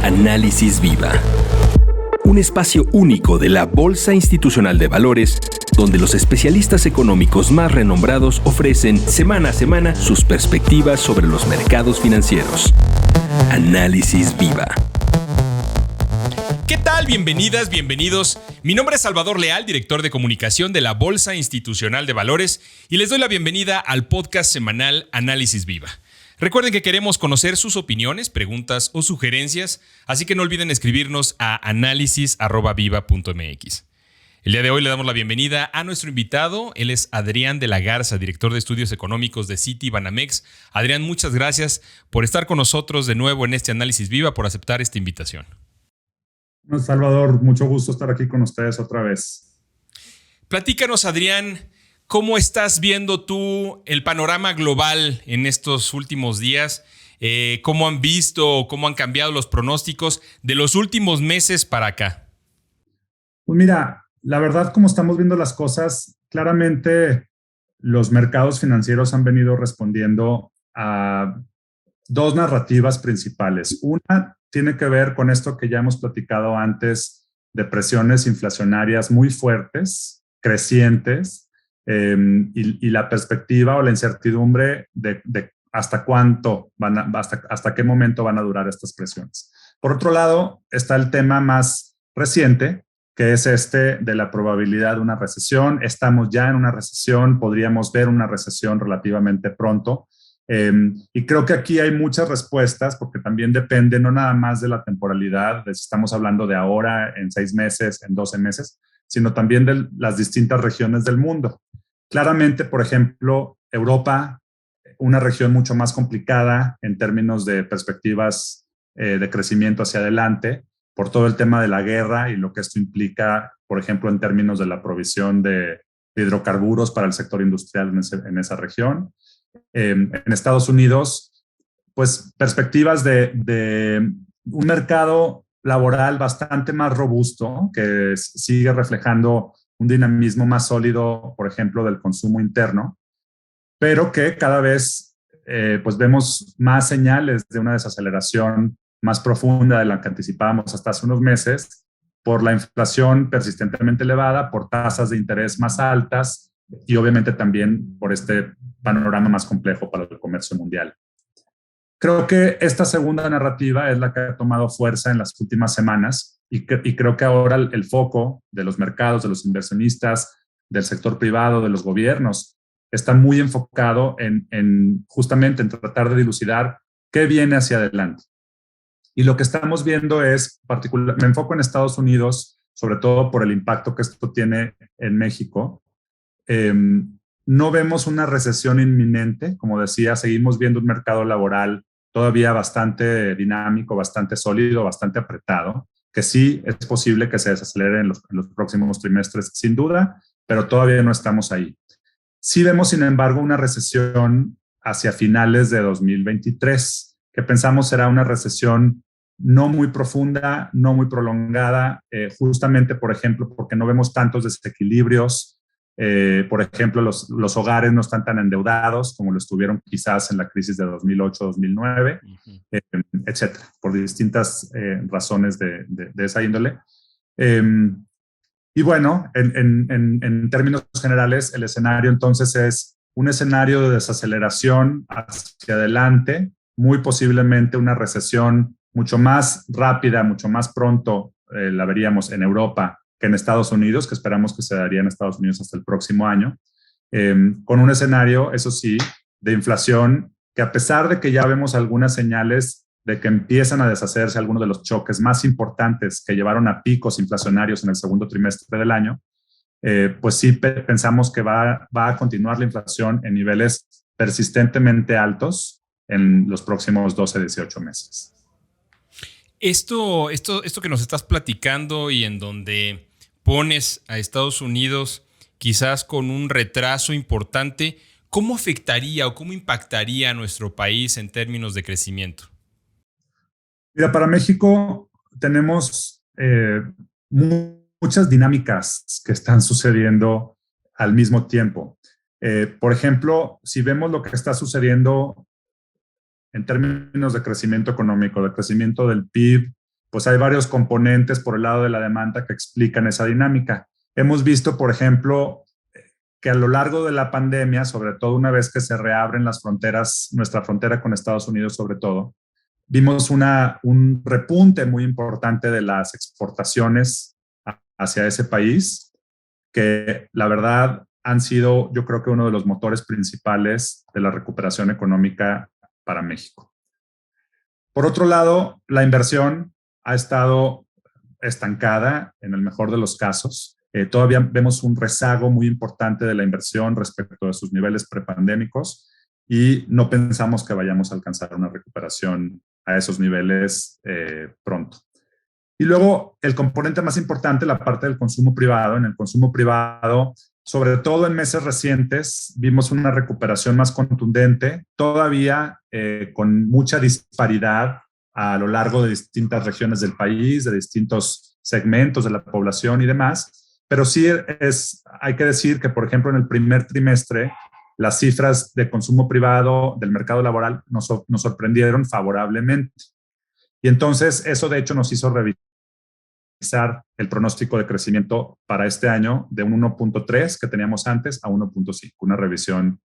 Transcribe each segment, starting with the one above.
Análisis Viva. Un espacio único de la Bolsa Institucional de Valores, donde los especialistas económicos más renombrados ofrecen semana a semana sus perspectivas sobre los mercados financieros. Análisis Viva. ¿Qué tal? Bienvenidas, bienvenidos. Mi nombre es Salvador Leal, director de comunicación de la Bolsa Institucional de Valores, y les doy la bienvenida al podcast semanal Análisis Viva. Recuerden que queremos conocer sus opiniones, preguntas o sugerencias, así que no olviden escribirnos a análisis@viva.mx. El día de hoy le damos la bienvenida a nuestro invitado. Él es Adrián de la Garza, director de estudios económicos de Citibanamex. Adrián, muchas gracias por estar con nosotros de nuevo en este Análisis Viva, por aceptar esta invitación. No, Salvador, mucho gusto estar aquí con ustedes otra vez. Platícanos, Adrián, ¿cómo estás viendo tú el panorama global en estos últimos días? ¿Cómo han visto, cómo han cambiado los pronósticos de los últimos meses para acá? Pues mira, la verdad, como estamos viendo las cosas, claramente los mercados financieros han venido respondiendo a dos narrativas principales. Una tiene que ver con esto que ya hemos platicado antes, de presiones inflacionarias muy fuertes, crecientes, y la perspectiva o la incertidumbre de hasta cuánto hasta qué momento van a durar estas presiones. Por otro lado, está el tema más reciente, que es este de la probabilidad de una recesión. Estamos ya en una recesión, podríamos ver una recesión relativamente pronto. Y creo que aquí hay muchas respuestas, porque también depende no nada más de la temporalidad, de si estamos hablando de ahora, en 6 meses, en 12 meses, sino también de las distintas regiones del mundo. Claramente, por ejemplo, Europa, una región mucho más complicada en términos de perspectivas de crecimiento hacia adelante, por todo el tema de la guerra y lo que esto implica, por ejemplo, en términos de la provisión de hidrocarburos para el sector industrial en esa región. En Estados Unidos, pues perspectivas de un mercado laboral bastante más robusto, que sigue reflejando un dinamismo más sólido, por ejemplo, del consumo interno, pero que cada vez pues vemos más señales de una desaceleración más profunda de la que anticipábamos hasta hace unos meses, por la inflación persistentemente elevada, por tasas de interés más altas y obviamente también por este panorama más complejo para el comercio mundial. Creo que esta segunda narrativa es la que ha tomado fuerza en las últimas semanas y creo que ahora el foco de los mercados, de los inversionistas, del sector privado, de los gobiernos, está muy enfocado justamente en tratar de dilucidar qué viene hacia adelante. Y lo que estamos viendo es, me enfoco en Estados Unidos, sobre todo por el impacto que esto tiene en México. No vemos una recesión inminente, como decía, seguimos viendo un mercado laboral todavía bastante dinámico, bastante sólido, bastante apretado, que sí es posible que se desacelere en los próximos trimestres, sin duda, pero todavía no estamos ahí. Sí vemos, sin embargo, una recesión hacia finales de 2023, que pensamos será una recesión no muy profunda, no muy prolongada, justamente, por ejemplo, porque no vemos tantos desequilibrios. Por ejemplo, los hogares no están tan endeudados como lo estuvieron quizás en la crisis de 2008-2009, etcétera, por distintas razones de esa índole. Y bueno, en términos generales, el escenario entonces es un escenario de desaceleración hacia adelante, muy posiblemente una recesión mucho más rápida, mucho más pronto, la veríamos en Europa que en Estados Unidos, que esperamos que se daría en Estados Unidos hasta el próximo año, con un escenario, eso sí, de inflación, que a pesar de que ya vemos algunas señales de que empiezan a deshacerse algunos de los choques más importantes que llevaron a picos inflacionarios en el segundo trimestre del año, pues sí pensamos que va a continuar la inflación en niveles persistentemente altos en los próximos 12-18 meses. Esto que nos estás platicando y en donde pones a Estados Unidos quizás con un retraso importante, ¿cómo afectaría o cómo impactaría a nuestro país en términos de crecimiento? Mira, para México tenemos muchas dinámicas que están sucediendo al mismo tiempo. Por ejemplo, si vemos lo que está sucediendo en términos de crecimiento económico, de crecimiento del PIB, pues hay varios componentes por el lado de la demanda que explican esa dinámica. Hemos visto, por ejemplo, que a lo largo de la pandemia, sobre todo una vez que se reabren las fronteras, nuestra frontera con Estados Unidos sobre todo, vimos un repunte muy importante de las exportaciones hacia ese país, que la verdad han sido, yo creo que uno de los motores principales de la recuperación económica para México. Por otro lado, la inversión ha estado estancada en el mejor de los casos. Todavía vemos un rezago muy importante de la inversión respecto a sus niveles prepandémicos y no pensamos que vayamos a alcanzar una recuperación a esos niveles pronto. Y luego el componente más importante, la parte del consumo privado. En el consumo privado, sobre todo en meses recientes, vimos una recuperación más contundente, todavía con mucha disparidad a lo largo de distintas regiones del país, de distintos segmentos de la población y demás. Pero sí hay que decir que, por ejemplo, en el primer trimestre, las cifras de consumo privado del mercado laboral nos sorprendieron favorablemente. Y entonces eso, de hecho, nos hizo revisar el pronóstico de crecimiento para este año de un 1.3 que teníamos antes a 1.5, una revisión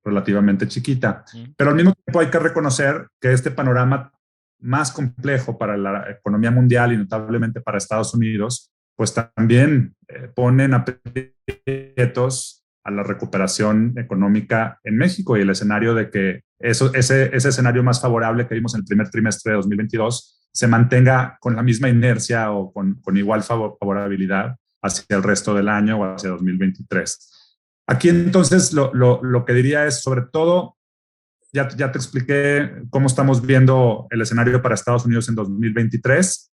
relativamente chiquita. Pero al mismo tiempo hay que reconocer que este panorama más complejo para la economía mundial y notablemente para Estados Unidos, pues también ponen aprietos a la recuperación económica en México y el escenario de que ese escenario más favorable que vimos en el primer trimestre de 2022 se mantenga con la misma inercia o con igual favorabilidad hacia el resto del año o hacia 2023. Aquí entonces lo que diría es, sobre todo, ya te expliqué cómo estamos viendo el escenario para Estados Unidos en 2023.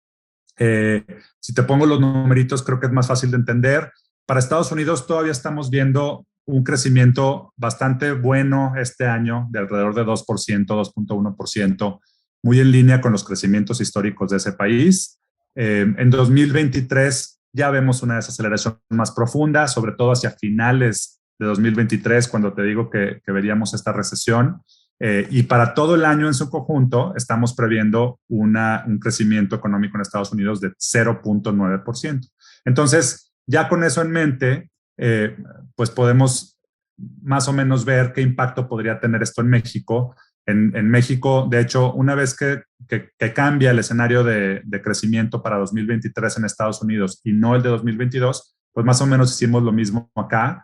Si te pongo los numeritos, creo que es más fácil de entender. Para Estados Unidos todavía estamos viendo un crecimiento bastante bueno este año, de alrededor de 2%, 2.1%, muy en línea con los crecimientos históricos de ese país. En 2023 ya vemos una desaceleración más profunda, sobre todo hacia finales de 2023, cuando te digo que veríamos esta recesión. Y para todo el año en su conjunto estamos previendo un crecimiento económico en Estados Unidos de 0.9%. Entonces, ya con eso en mente, pues podemos más o menos ver qué impacto podría tener esto en México. En México, de hecho, una vez que cambia el escenario de crecimiento para 2023 en Estados Unidos y no el de 2022, pues más o menos hicimos lo mismo acá.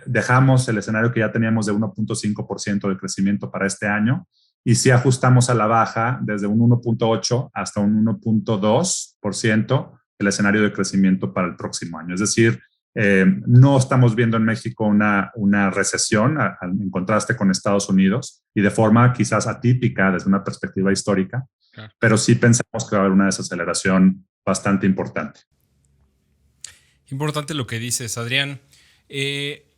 Dejamos el escenario que ya teníamos de 1.5% de crecimiento para este año y sí ajustamos a la baja desde un 1.8 hasta un 1.2% el escenario de crecimiento para el próximo año. Es decir, no estamos viendo en México una recesión en contraste con Estados Unidos y de forma quizás atípica desde una perspectiva histórica, pero sí pensamos que va a haber una desaceleración bastante importante. Importante lo que dices, Adrián.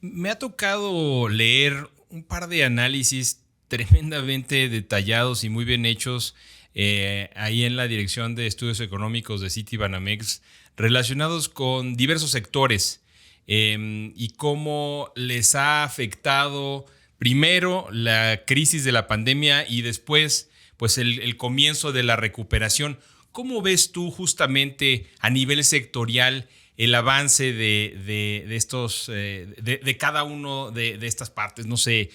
Me ha tocado leer un par de análisis tremendamente detallados y muy bien hechos ahí en la Dirección de Estudios Económicos de Citibanamex relacionados con diversos sectores y cómo les ha afectado primero la crisis de la pandemia y después pues el comienzo de la recuperación. ¿Cómo ves tú justamente a nivel sectorial el avance de estos, de cada uno de estas partes? No sé,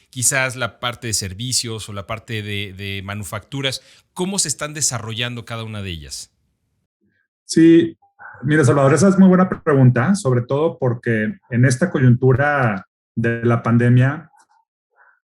quizás la parte de servicios o la parte de manufacturas. ¿Cómo se están desarrollando cada una de ellas? Sí, mira, Salvador, esa es muy buena pregunta, sobre todo porque en esta coyuntura de la pandemia,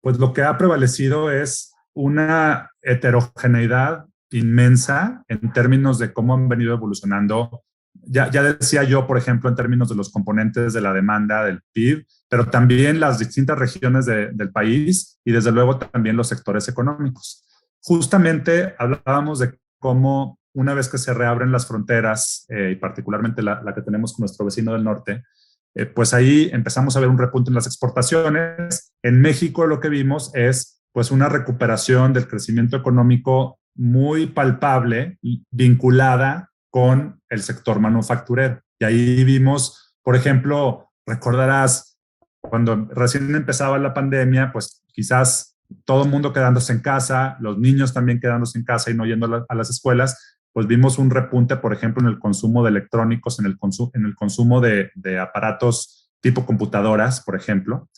pues lo que ha prevalecido es una heterogeneidad inmensa en términos de cómo han venido evolucionando. Ya decía yo, por ejemplo, en términos de los componentes de la demanda del PIB, pero también las distintas regiones del país y desde luego también los sectores económicos. Justamente hablábamos de cómo una vez que se reabren las fronteras, y particularmente la que tenemos con nuestro vecino del norte, pues ahí empezamos a ver un repunte en las exportaciones. En México lo que vimos es pues una recuperación del crecimiento económico muy palpable, vinculada con el sector manufacturero. Y ahí vimos, por ejemplo, recordarás, cuando recién empezaba la pandemia, pues quizás todo el mundo quedándose en casa, los niños también quedándose en casa y no yendo a las escuelas, pues vimos un repunte, por ejemplo, en el consumo de electrónicos, en el consumo de aparatos tipo computadoras, por ejemplo,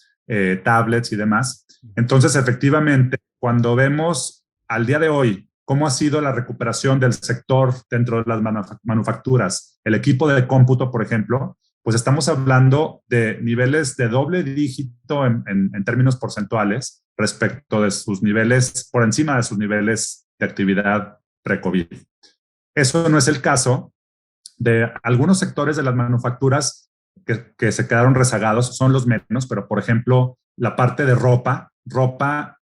tablets y demás. Entonces, efectivamente, cuando vemos al día de hoy cómo ha sido la recuperación del sector dentro de las manufacturas, el equipo de cómputo, por ejemplo, pues estamos hablando de niveles de doble dígito en términos porcentuales respecto de sus niveles, por encima de sus niveles de actividad pre-COVID. Eso no es el caso de algunos sectores de las manufacturas que se quedaron rezagados, son los menos, pero por ejemplo, la parte de ropa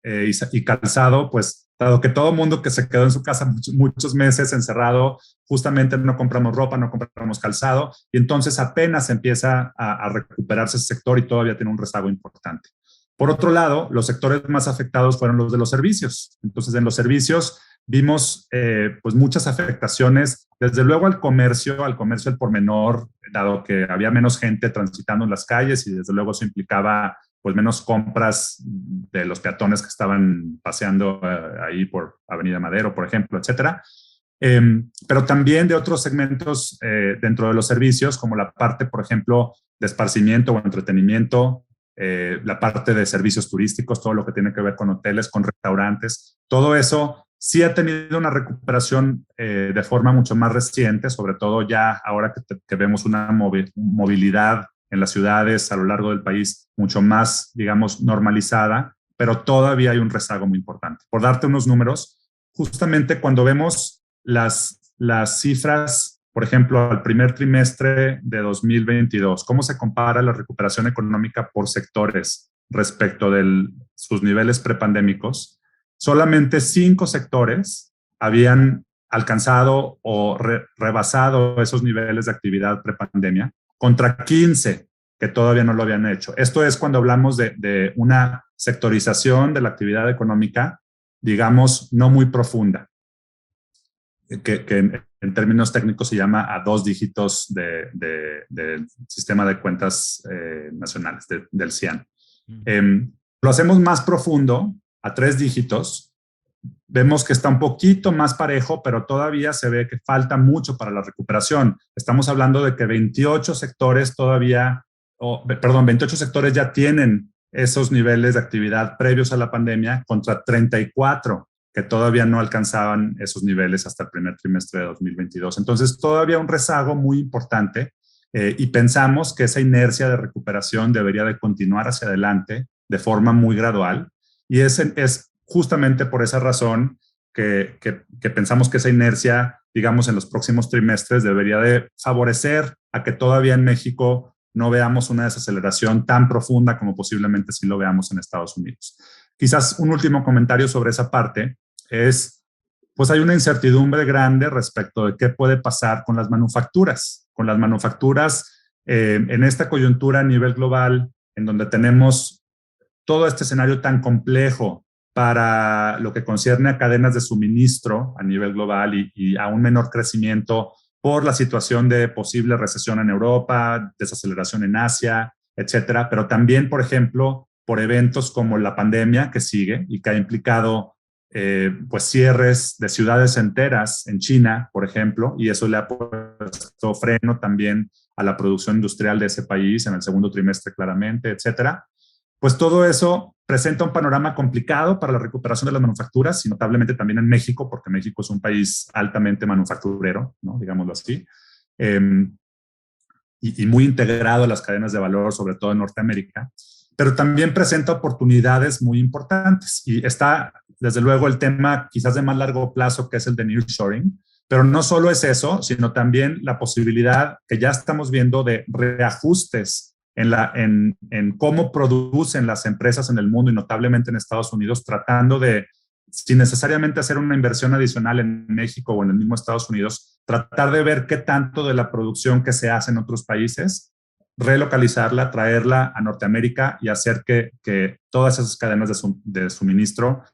y calzado, pues dado que todo el mundo que se quedó en su casa muchos meses encerrado, justamente no compramos ropa, no compramos calzado, y entonces apenas empieza a recuperarse ese sector y todavía tiene un rezago importante. Por otro lado, los sectores más afectados fueron los de los servicios. Entonces, en los servicios vimos pues muchas afectaciones, desde luego al comercio al por menor, dado que había menos gente transitando en las calles y desde luego eso implicaba pues menos compras de los peatones que estaban paseando ahí por Avenida Madero, por ejemplo, etcétera. Pero también de otros segmentos dentro de los servicios, como la parte, por ejemplo, de esparcimiento o entretenimiento, la parte de servicios turísticos, todo lo que tiene que ver con hoteles, con restaurantes, todo eso sí ha tenido una recuperación de forma mucho más reciente, sobre todo ya ahora que vemos una movilidad en las ciudades a lo largo del país mucho más, digamos, normalizada, pero todavía hay un rezago muy importante. Por darte unos números, justamente cuando vemos las cifras, por ejemplo, al primer trimestre de 2022, ¿cómo se compara la recuperación económica por sectores respecto de sus niveles prepandémicos? Solamente 5 sectores habían alcanzado o rebasado esos niveles de actividad prepandemia, contra 15 que todavía no lo habían hecho. Esto es cuando hablamos de una sectorización de la actividad económica, digamos, no muy profunda, que en términos técnicos se llama a 2 dígitos del sistema de cuentas nacionales, del CIAN. Lo hacemos más profundo, a 3 dígitos, vemos que está un poquito más parejo, pero todavía se ve que falta mucho para la recuperación. Estamos hablando de que 28 sectores todavía, 28 sectores ya tienen esos niveles de actividad previos a la pandemia contra 34 que todavía no alcanzaban esos niveles hasta el primer trimestre de 2022. Entonces, todavía un rezago muy importante y pensamos que esa inercia de recuperación debería de continuar hacia adelante de forma muy gradual y es justamente por esa razón que pensamos que esa inercia, digamos, en los próximos trimestres debería de favorecer a que todavía en México no veamos una desaceleración tan profunda como posiblemente sí lo veamos en Estados Unidos. Quizás un último comentario sobre esa parte es, pues hay una incertidumbre grande respecto de qué puede pasar con las manufacturas. Con las manufacturas en esta coyuntura a nivel global, en donde tenemos todo este escenario tan complejo para lo que concierne a cadenas de suministro a nivel global y a un menor crecimiento por la situación de posible recesión en Europa, desaceleración en Asia, etcétera, pero también, por ejemplo, por eventos como la pandemia que sigue y que ha implicado pues cierres de ciudades enteras en China, por ejemplo, y eso le ha puesto freno también a la producción industrial de ese país en el segundo trimestre claramente, etcétera. Pues todo eso presenta un panorama complicado para la recuperación de las manufacturas y notablemente también en México, porque México es un país altamente manufacturero, ¿no? Digámoslo así, y muy integrado a las cadenas de valor, sobre todo en Norteamérica, pero también presenta oportunidades muy importantes. Y está, desde luego, el tema quizás de más largo plazo, que es el de nearshoring, pero no solo es eso, sino también la posibilidad que ya estamos viendo de reajustes en cómo producen las empresas en el mundo y notablemente en Estados Unidos, tratando de, sin necesariamente hacer una inversión adicional en México o en el mismo Estados Unidos, tratar de ver qué tanto de la producción que se hace en otros países, relocalizarla, traerla a Norteamérica y hacer que todas esas cadenas de suministro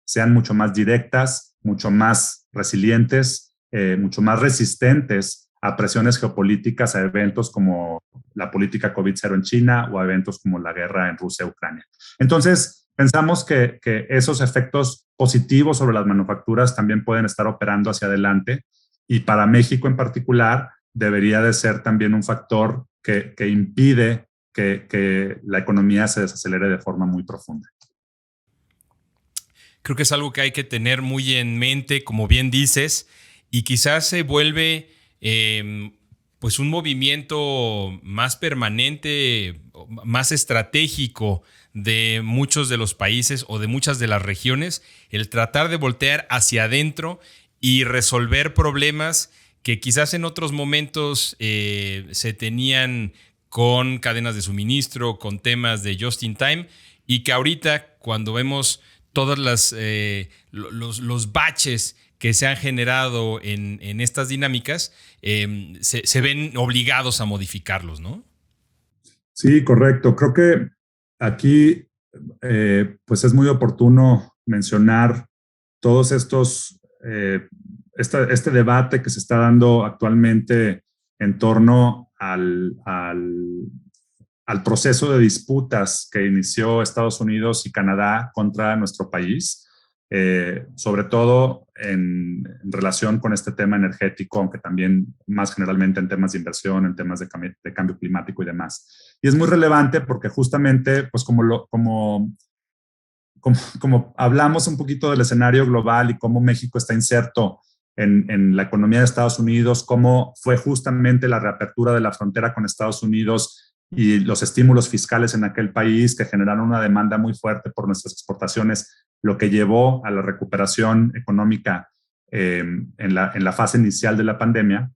sean mucho más directas, mucho más resilientes, mucho más resistentes a presiones geopolíticas, a eventos como la política COVID-0 en China o a eventos como la guerra en Rusia-Ucrania. Entonces, pensamos que esos efectos positivos sobre las manufacturas también pueden estar operando hacia adelante y para México en particular debería de ser también un factor que impide que la economía se desacelere de forma muy profunda. Creo que es algo que hay que tener muy en mente, como bien dices, y quizás se vuelve pues un movimiento más permanente, más estratégico de muchos de los países o de muchas de las regiones, el tratar de voltear hacia adentro y resolver problemas que quizás en otros momentos se tenían con cadenas de suministro, con temas de just in time, y que ahorita cuando vemos todos los baches que se han generado en estas dinámicas, se ven obligados a modificarlos, ¿no? Sí, correcto. Creo que aquí pues es muy oportuno mencionar todos estos, este debate que se está dando actualmente en torno al proceso de disputas que inició Estados Unidos y Canadá contra nuestro país, sobre todo en relación con este tema energético, aunque también más generalmente en temas de inversión, en temas de cambio climático y demás. Y es muy relevante porque justamente, pues como hablamos un poquito del escenario global y cómo México está inserto en la economía de Estados Unidos, cómo fue justamente la reapertura de la frontera con Estados Unidos y los estímulos fiscales en aquel país que generaron una demanda muy fuerte por nuestras exportaciones, lo que llevó a la recuperación económica en la fase inicial de la pandemia,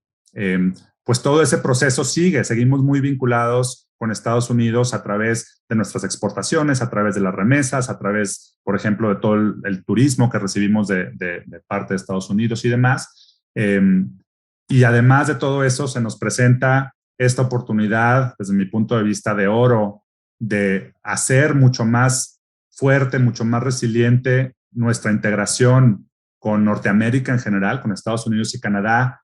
pues todo ese proceso seguimos muy vinculados con Estados Unidos a través de nuestras exportaciones, a través de las remesas, a través, por ejemplo, de todo el turismo que recibimos de parte de Estados Unidos y demás. Y además de todo eso, se nos presenta esta oportunidad, desde mi punto de vista, de oro, de hacer mucho más fuerte, mucho más resiliente nuestra integración con Norteamérica en general, con Estados Unidos y Canadá,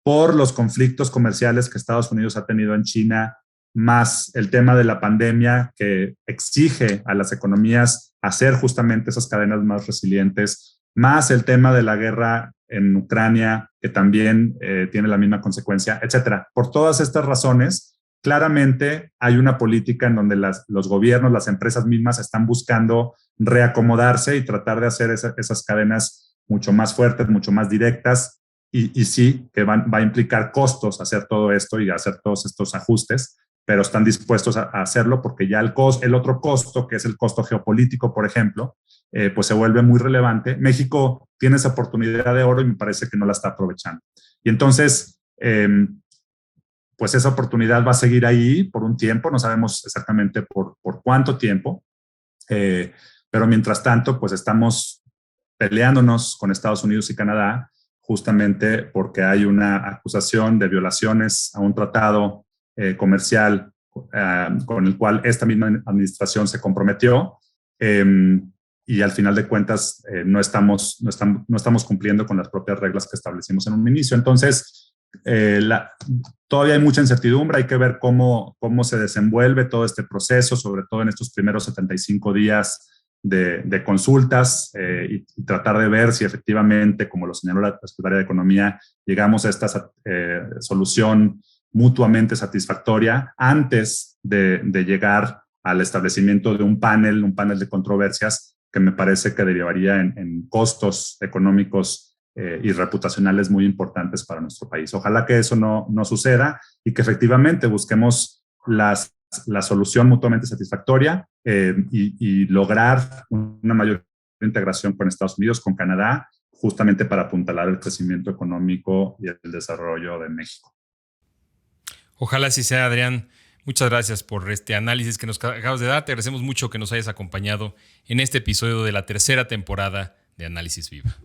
por los conflictos comerciales que Estados Unidos ha tenido en China, más el tema de la pandemia que exige a las economías hacer justamente esas cadenas más resilientes, más el tema de la guerra en Ucrania, que también tiene la misma consecuencia, etcétera. Por todas estas razones, claramente hay una política en donde los gobiernos, las empresas mismas están buscando reacomodarse y tratar de hacer esas cadenas mucho más fuertes, mucho más directas, y sí, que va a implicar costos hacer todo esto y hacer todos estos ajustes, pero están dispuestos a hacerlo porque ya el otro costo, que es el costo geopolítico, por ejemplo, pues se vuelve muy relevante. México tiene esa oportunidad de oro y me parece que no la está aprovechando. Y entonces, pues esa oportunidad va a seguir ahí por un tiempo, no sabemos exactamente por cuánto tiempo, pero mientras tanto, pues estamos peleándonos con Estados Unidos y Canadá justamente porque hay una acusación de violaciones a un tratado comercial con el cual esta misma administración se comprometió, y al final de cuentas no estamos cumpliendo con las propias reglas que establecimos en un inicio. Entonces, todavía hay mucha incertidumbre, hay que ver cómo se desenvuelve todo este proceso, sobre todo en estos primeros 75 días de consultas, y tratar de ver si efectivamente, como lo señaló la Secretaría de Economía, llegamos a esta solución mutuamente satisfactoria antes de llegar al establecimiento de un panel de controversias que me parece que derivaría en costos económicos y reputacionales muy importantes para nuestro país. Ojalá que eso no suceda y que efectivamente busquemos la solución mutuamente satisfactoria, y lograr una mayor integración con Estados Unidos, con Canadá, justamente para apuntalar el crecimiento económico y el desarrollo de México. Ojalá así sea, Adrián. Muchas gracias por este análisis que nos acabas de dar. Te agradecemos mucho que nos hayas acompañado en este episodio de la tercera temporada de Análisis Viva.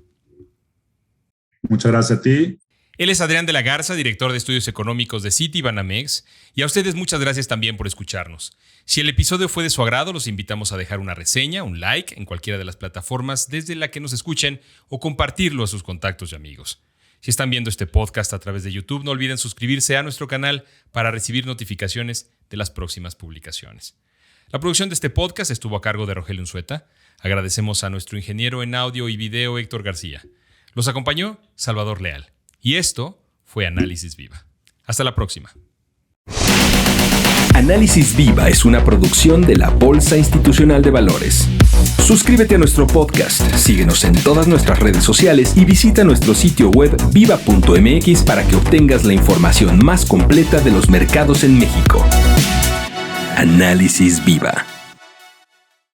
Muchas gracias a ti. Él es Adrián de la Garza, director de estudios económicos de Citibanamex, y a ustedes muchas gracias también por escucharnos. Si el episodio fue de su agrado, los invitamos a dejar una reseña, un like en cualquiera de las plataformas desde la que nos escuchen o compartirlo a sus contactos y amigos. Si están viendo este podcast a través de YouTube, no olviden suscribirse a nuestro canal para recibir notificaciones de las próximas publicaciones. La producción de este podcast estuvo a cargo de Rogelio Unzueta. Agradecemos a nuestro ingeniero en audio y video, Héctor García. Los acompañó Salvador Leal. Y esto fue Análisis Viva. Hasta la próxima. Análisis Viva es una producción de la Bolsa Institucional de Valores. Suscríbete a nuestro podcast, síguenos en todas nuestras redes sociales y visita nuestro sitio web viva.mx para que obtengas la información más completa de los mercados en México. Análisis Viva.